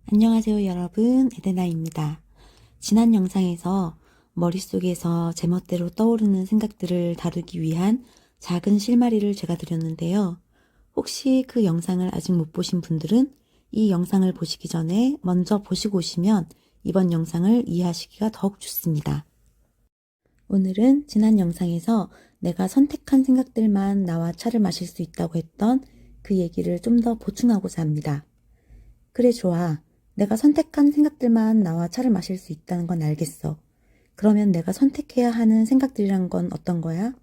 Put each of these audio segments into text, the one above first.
안녕하세요 여러분, 에데나입니다. 지난 영상에서 머릿속에서 제멋대로 떠오르는 생각들을 다루기 위한 작은 실마리를 제가 드렸는데요. 혹시 그 영상을 아직 못 보신 분들은 이 영상을 보시기 전에 먼저 보시고 오시면 이번 영상을 이해하시기가 더욱 좋습니다. 오늘은 지난 영상에서 내가 선택한 생각들만 나와 차를 마실 수 있다고 했던 그 얘기를 좀 더 보충하고자 합니다. 그래 좋아. 내가 선택한 생각들만 나와 차를 마실 수 있다는 건 알겠어. 그러면 내가 선택해야 하는 생각들이란 건 어떤 거야?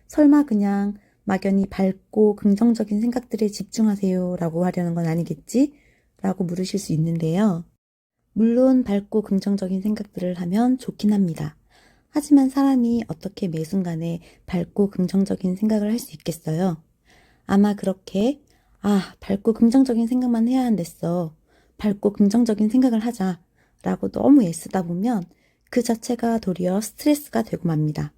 설마 그냥 막연히 밝고 긍정적인 생각들에 집중하세요 라고 하려는 건 아니겠지? 라고 물으실 수 있는데요. 물론 밝고 긍정적인 생각들을 하면 좋긴 합니다. 하지만 사람이 어떻게 매 순간에 밝고 긍정적인 생각을 할 수 있겠어요? 아마 그렇게 밝고 긍정적인 생각만 해야 한댔어. 밝고 긍정적인 생각을 하자 라고 너무 애쓰다 보면 그 자체가 도리어 스트레스가 되고 맙니다.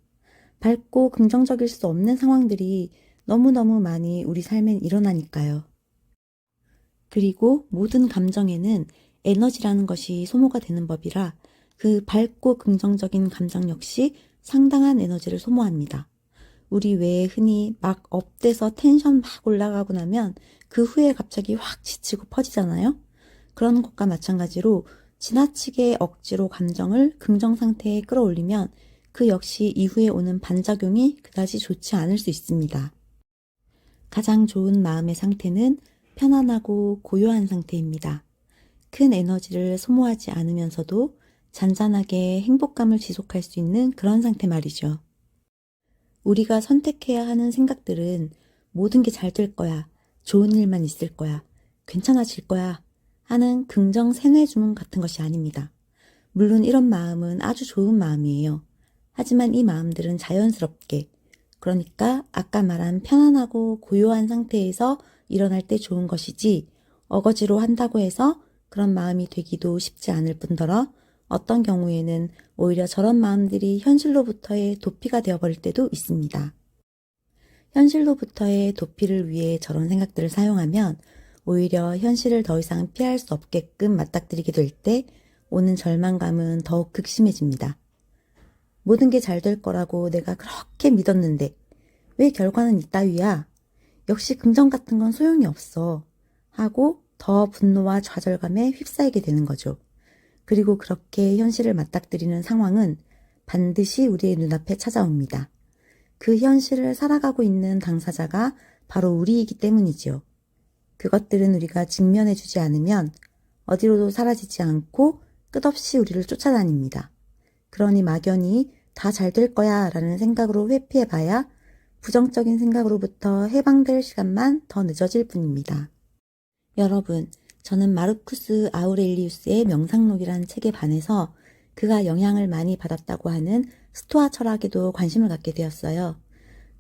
밝고 긍정적일 수 없는 상황들이 너무너무 많이 우리 삶엔 일어나니까요. 그리고 모든 감정에는 에너지라는 것이 소모가 되는 법이라 그 밝고 긍정적인 감정 역시 상당한 에너지를 소모합니다. 우리 외에 흔히 막 업돼서 텐션 막 올라가고 나면 그 후에 갑자기 확 지치고 퍼지잖아요. 그런 것과 마찬가지로 지나치게 억지로 감정을 긍정 상태에 끌어올리면 그 역시 이후에 오는 반작용이 그다지 좋지 않을 수 있습니다. 가장 좋은 마음의 상태는 편안하고 고요한 상태입니다. 큰 에너지를 소모하지 않으면서도 잔잔하게 행복감을 지속할 수 있는 그런 상태 말이죠. 우리가 선택해야 하는 생각들은 모든 게 잘 될 거야, 좋은 일만 있을 거야, 괜찮아질 거야 하는 긍정 세뇌 주문 같은 것이 아닙니다. 물론 이런 마음은 아주 좋은 마음이에요. 하지만 이 마음들은 자연스럽게, 그러니까 아까 말한 편안하고 고요한 상태에서 일어날 때 좋은 것이지 어거지로 한다고 해서 그런 마음이 되기도 쉽지 않을 뿐더러 어떤 경우에는 오히려 저런 마음들이 현실로부터의 도피가 되어버릴 때도 있습니다. 현실로부터의 도피를 위해 저런 생각들을 사용하면 오히려 현실을 더 이상 피할 수 없게끔 맞닥뜨리게 될 때 오는 절망감은 더욱 극심해집니다. 모든 게 잘 될 거라고 내가 그렇게 믿었는데 왜 결과는 이따위야? 역시 긍정 같은 건 소용이 없어. 하고 더 분노와 좌절감에 휩싸이게 되는 거죠. 그리고 그렇게 현실을 맞닥뜨리는 상황은 반드시 우리의 눈앞에 찾아옵니다. 그 현실을 살아가고 있는 당사자가 바로 우리이기 때문이지요. 그것들은 우리가 직면해주지 않으면 어디로도 사라지지 않고 끝없이 우리를 쫓아다닙니다. 그러니 막연히 다 잘 될 거야 라는 생각으로 회피해봐야 부정적인 생각으로부터 해방될 시간만 더 늦어질 뿐입니다. 여러분, 저는 마르쿠스 아우렐리우스의 명상록이라는 책에 반해서 그가 영향을 많이 받았다고 하는 스토아 철학에도 관심을 갖게 되었어요.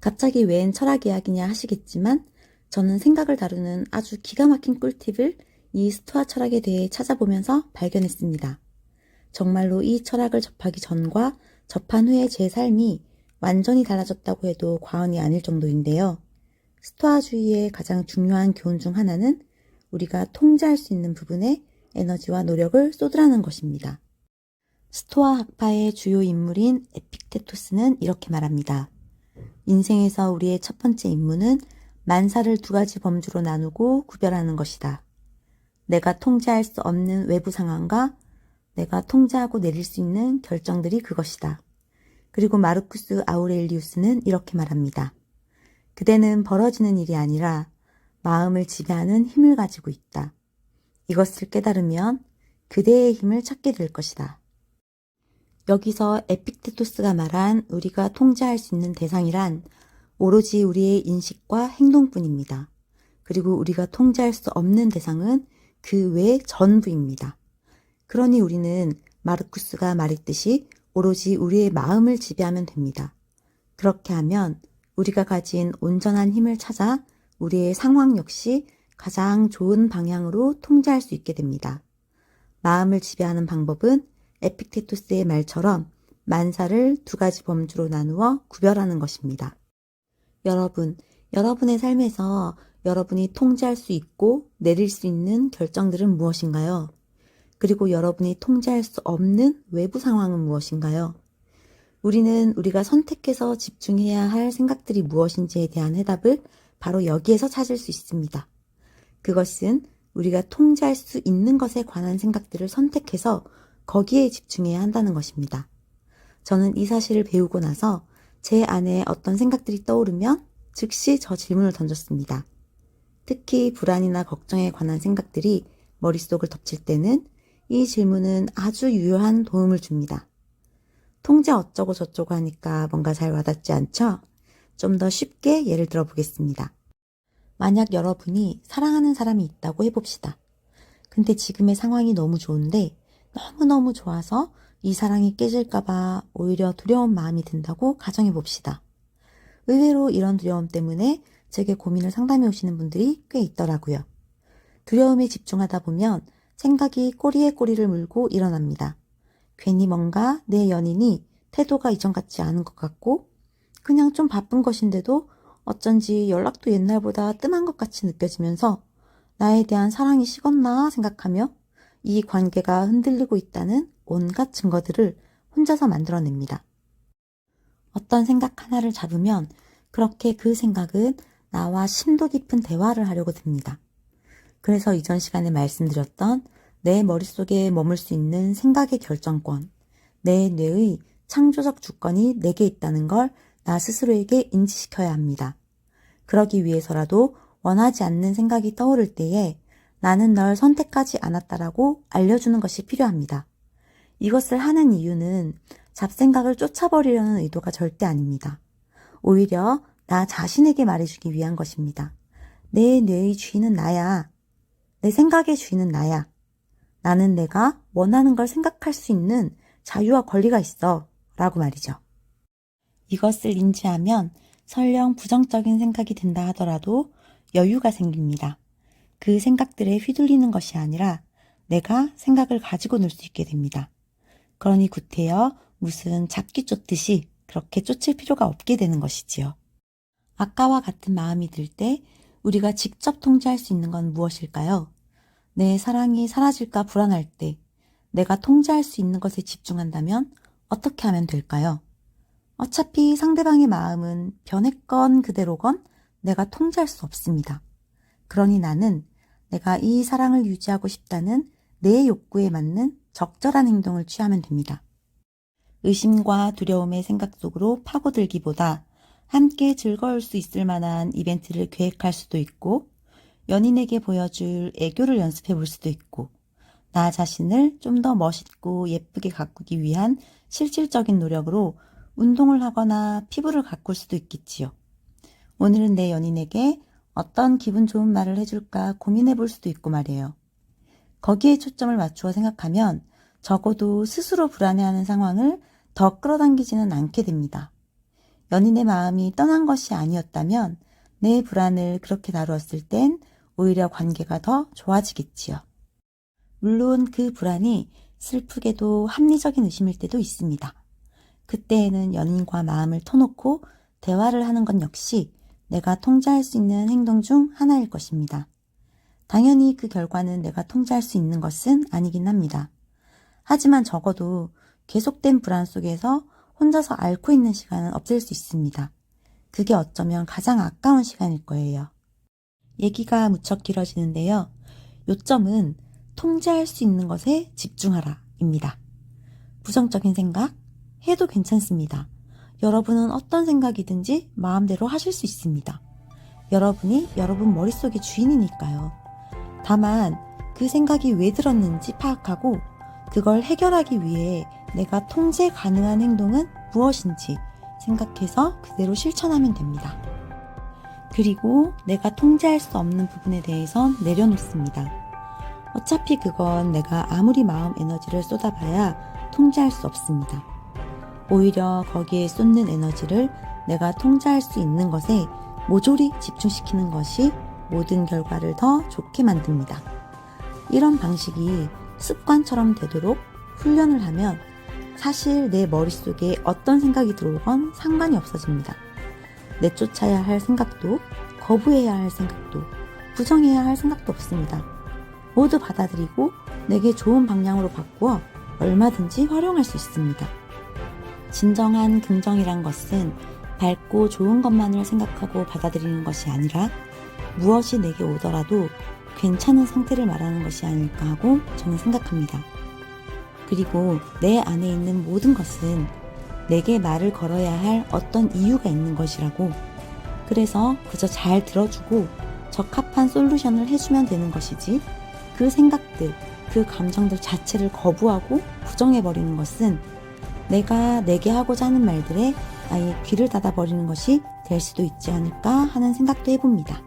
갑자기 웬 철학 이야기냐 하시겠지만 저는 생각을 다루는 아주 기가 막힌 꿀팁을 이 스토아 철학에 대해 찾아보면서 발견했습니다. 정말로 이 철학을 접하기 전과 접한 후의 제 삶이 완전히 달라졌다고 해도 과언이 아닐 정도인데요. 스토아주의의 가장 중요한 교훈 중 하나는 우리가 통제할 수 있는 부분에 에너지와 노력을 쏟으라는 것입니다. 스토아 학파의 주요 인물인 에픽테토스는 이렇게 말합니다. 인생에서 우리의 첫 번째 임무는 만사를 두 가지 범주로 나누고 구별하는 것이다. 내가 통제할 수 없는 외부 상황과 내가 통제하고 내릴 수 있는 결정들이 그것이다. 그리고 마르쿠스 아우렐리우스는 이렇게 말합니다. 그대는 벌어지는 일이 아니라 마음을 지배하는 힘을 가지고 있다. 이것을 깨달으면 그대의 힘을 찾게 될 것이다. 여기서 에픽테토스가 말한 우리가 통제할 수 있는 대상이란 오로지 우리의 인식과 행동뿐입니다. 그리고 우리가 통제할 수 없는 대상은 그 외 전부입니다. 그러니 우리는 마르쿠스가 말했듯이 오로지 우리의 마음을 지배하면 됩니다. 그렇게 하면 우리가 가진 온전한 힘을 찾아 우리의 상황 역시 가장 좋은 방향으로 통제할 수 있게 됩니다. 마음을 지배하는 방법은 에픽테토스의 말처럼 만사를 두 가지 범주로 나누어 구별하는 것입니다. 여러분, 여러분의 삶에서 여러분이 통제할 수 있고 내릴 수 있는 결정들은 무엇인가요? 그리고 여러분이 통제할 수 없는 외부 상황은 무엇인가요? 우리는 우리가 선택해서 집중해야 할 생각들이 무엇인지에 대한 해답을 바로 여기에서 찾을 수 있습니다. 그것은 우리가 통제할 수 있는 것에 관한 생각들을 선택해서 거기에 집중해야 한다는 것입니다. 저는 이 사실을 배우고 나서 제 안에 어떤 생각들이 떠오르면 즉시 저 질문을 던졌습니다. 특히 불안이나 걱정에 관한 생각들이 머릿속을 덮칠 때는 이 질문은 아주 유효한 도움을 줍니다. 통제 어쩌고 저쩌고 하니까 뭔가 잘 와닿지 않죠? 좀 더 쉽게 예를 들어 보겠습니다. 만약 여러분이 사랑하는 사람이 있다고 해봅시다. 근데 지금의 상황이 너무 좋은데 너무너무 좋아서 이 사랑이 깨질까봐 오히려 두려운 마음이 든다고 가정해봅시다. 의외로 이런 두려움 때문에 제게 고민을 상담해 오시는 분들이 꽤 있더라고요. 두려움에 집중하다 보면 생각이 꼬리에 꼬리를 물고 일어납니다. 괜히 뭔가 내 연인이 태도가 이전 같지 않은 것 같고 그냥 좀 바쁜 것인데도 어쩐지 연락도 옛날보다 뜸한 것 같이 느껴지면서 나에 대한 사랑이 식었나 생각하며 이 관계가 흔들리고 있다는 온갖 증거들을 혼자서 만들어냅니다. 어떤 생각 하나를 잡으면 그렇게 그 생각은 나와 심도 깊은 대화를 하려고 듭니다. 그래서 이전 시간에 말씀드렸던 내 머릿속에 머물 수 있는 생각의 결정권, 내 뇌의 창조적 주권이 내게 있다는 걸 나 스스로에게 인지시켜야 합니다. 그러기 위해서라도 원하지 않는 생각이 떠오를 때에 나는 널 선택하지 않았다라고 알려주는 것이 필요합니다. 이것을 하는 이유는 잡생각을 쫓아버리려는 의도가 절대 아닙니다. 오히려 나 자신에게 말해주기 위한 것입니다. 내 뇌의 주인은 나야. 내 생각의 주인은 나야. 나는 내가 원하는 걸 생각할 수 있는 자유와 권리가 있어. 라고 말이죠. 이것을 인지하면 설령 부정적인 생각이 든다 하더라도 여유가 생깁니다. 그 생각들에 휘둘리는 것이 아니라 내가 생각을 가지고 놀 수 있게 됩니다. 그러니 구태여 무슨 잡기 쫓듯이 그렇게 쫓을 필요가 없게 되는 것이지요. 아까와 같은 마음이 들 때 우리가 직접 통제할 수 있는 건 무엇일까요? 내 사랑이 사라질까 불안할 때 내가 통제할 수 있는 것에 집중한다면 어떻게 하면 될까요? 어차피 상대방의 마음은 변했건 그대로건 내가 통제할 수 없습니다. 그러니 나는 내가 이 사랑을 유지하고 싶다는 내 욕구에 맞는 적절한 행동을 취하면 됩니다. 의심과 두려움의 생각 속으로 파고들기보다 함께 즐거울 수 있을 만한 이벤트를 계획할 수도 있고 연인에게 보여줄 애교를 연습해 볼 수도 있고 나 자신을 좀 더 멋있고 예쁘게 가꾸기 위한 실질적인 노력으로 운동을 하거나 피부를 가꿀 수도 있겠지요. 오늘은 내 연인에게 어떤 기분 좋은 말을 해줄까 고민해 볼 수도 있고 말이에요. 거기에 초점을 맞추어 생각하면 적어도 스스로 불안해하는 상황을 더 끌어당기지는 않게 됩니다. 연인의 마음이 떠난 것이 아니었다면 내 불안을 그렇게 다루었을 땐 오히려 관계가 더 좋아지겠지요. 물론 그 불안이 슬프게도 합리적인 의심일 때도 있습니다. 그때에는 연인과 마음을 터놓고 대화를 하는 건 역시 내가 통제할 수 있는 행동 중 하나일 것입니다. 당연히 그 결과는 내가 통제할 수 있는 것은 아니긴 합니다. 하지만 적어도 계속된 불안 속에서 혼자서 앓고 있는 시간은 없앨 수 있습니다. 그게 어쩌면 가장 아까운 시간일 거예요. 얘기가 무척 길어지는데요. 요점은 통제할 수 있는 것에 집중하라 입니다. 부정적인 생각 해도 괜찮습니다. 여러분은 어떤 생각이든지 마음대로 하실 수 있습니다. 여러분이 여러분 머릿속의 주인이니까요. 다만 그 생각이 왜 들었는지 파악하고 그걸 해결하기 위해 내가 통제 가능한 행동은 무엇인지 생각해서 그대로 실천하면 됩니다. 그리고 내가 통제할 수 없는 부분에 대해선 내려놓습니다. 어차피 그건 내가 아무리 마음 에너지를 쏟아봐야 통제할 수 없습니다. 오히려 거기에 쏟는 에너지를 내가 통제할 수 있는 것에 모조리 집중시키는 것이 모든 결과를 더 좋게 만듭니다. 이런 방식이 습관처럼 되도록 훈련을 하면 사실 내 머릿속에 어떤 생각이 들어오건 상관이 없어집니다. 내쫓아야 할 생각도 거부해야 할 생각도 부정해야 할 생각도 없습니다. 모두 받아들이고 내게 좋은 방향으로 바꾸어 얼마든지 활용할 수 있습니다. 진정한 긍정이란 것은 밝고 좋은 것만을 생각하고 받아들이는 것이 아니라 무엇이 내게 오더라도 괜찮은 상태를 말하는 것이 아닐까 하고 저는 생각합니다. 그리고 내 안에 있는 모든 것은 내게 말을 걸어야 할 어떤 이유가 있는 것이라고, 그래서 그저 잘 들어주고 적합한 솔루션을 해주면 되는 것이지, 그 생각들, 그 감정들 자체를 거부하고 부정해버리는 것은 내가 내게 하고자 하는 말들에 아예 귀를 닫아버리는 것이 될 수도 있지 않을까 하는 생각도 해봅니다.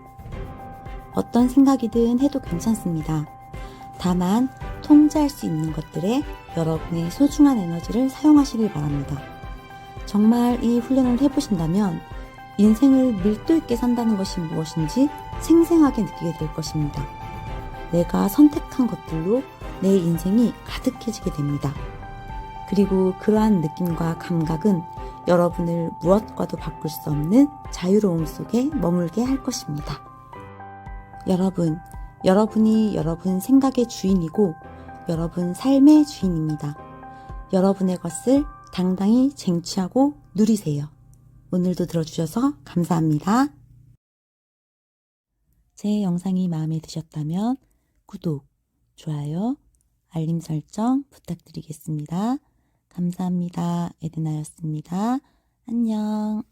어떤 생각이든 해도 괜찮습니다. 다만 통제할 수 있는 것들에 여러분의 소중한 에너지를 사용하시길 바랍니다. 정말 이 훈련을 해보신다면 인생을 밀도 있게 산다는 것이 무엇인지 생생하게 느끼게 될 것입니다. 내가 선택한 것들로 내 인생이 가득해지게 됩니다. 그리고 그러한 느낌과 감각은 여러분을 무엇과도 바꿀 수 없는 자유로움 속에 머물게 할 것입니다. 여러분이 여러분 생각의 주인이고 여러분 삶의 주인입니다. 여러분의 것을 당당히 쟁취하고 누리세요. 오늘도 들어주셔서 감사합니다. 제 영상이 마음에 드셨다면 구독, 좋아요, 알림 설정 부탁드리겠습니다. 감사합니다. 에드나였습니다. 안녕.